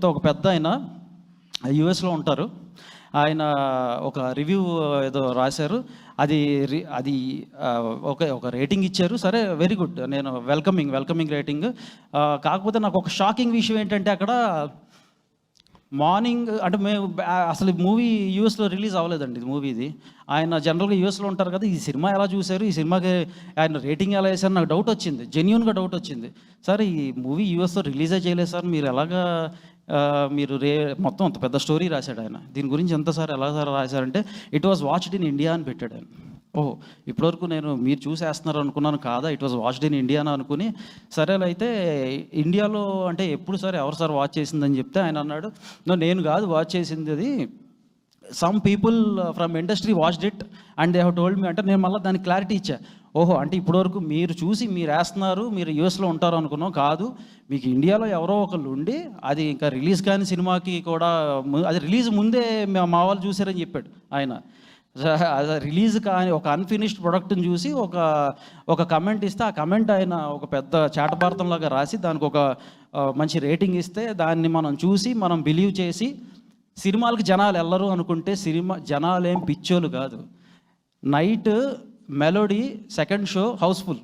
ఒక పెద్ద ఆయన యుఎస్లో ఉంటారు. ఆయన ఒక రివ్యూ ఏదో రాశారు. అది అది ఒక రేటింగ్ ఇచ్చారు. సరే, వెరీ గుడ్, నేను వెల్కమింగ్ రేటింగ్. కాకపోతే నాకు ఒక షాకింగ్ విషయం ఏంటంటే, అక్కడ మార్నింగ్ అంటే మేము అసలు మూవీ యూఎస్లో రిలీజ్ అవ్వలేదండి. ఇది ఆయన జనరల్గా యూఎస్లో ఉంటారు కదా. ఈ సినిమా ఎలా చూశారు, ఈ సినిమాకి ఆయన రేటింగ్ ఎలా వేశారు, నాకు డౌట్ వచ్చింది, జెన్యూన్గా డౌట్ వచ్చింది. సార్, ఈ మూవీ యూఎస్లో రిలీజే చేయలేదు సార్, మీరు ఎలాగా మీరు మొత్తం అంత పెద్ద స్టోరీ రాశాడు ఆయన. దీని గురించి ఎంత సార్, ఎలా సార్ రాశారంటే, it was watched in India అని పెట్టాడు ఆయన. ఓహో, ఇప్పటివరకు నేను మీరు చూసేస్తున్నారు అనుకున్నాను, కాదా, it was watched in India అని అనుకుని, సరేలైతే ఇండియాలో అంటే ఎప్పుడు సార్, ఎవరు సార్ వాచ్ చేసిందని చెప్తే ఆయన అన్నాడు, నేను కాదు వాచ్ చేసింది, అది some people from industry watched it and they have told me. అంటే నేను మళ్ళీ దానికి క్లారిటీ ఇచ్చా. ఓహో, అంటే ఇప్పటివరకు మీరు చూసి మీరు వేస్తున్నారు, మీరు యూఎస్లో ఉంటారు అనుకున్నాం, కాదు, మీకు ఇండియాలో ఎవరో ఒకళ్ళు ఉండి అది ఇంకా రిలీజ్ కాని సినిమాకి కూడా అది రిలీజ్ ముందే మా వాళ్ళు చూసారని చెప్పాడు ఆయన. అది రిలీజ్ కానీ ఒక అన్ఫినిష్డ్ ప్రొడక్ట్ని చూసి ఒక కమెంట్ ఇస్తే, ఆ కమెంట్ ఆయన ఒక పెద్ద చాటభారతంలాగా రాసి దానికి ఒక మంచి రేటింగ్ ఇస్తే, దాన్ని మనం చూసి మనం బిలీవ్ చేసి సినిమాలకు జనాలు వెళ్ళరు అనుకుంటే, జనాలు ఏం పిచ్చోలు కాదు. Night melody second show Housefull.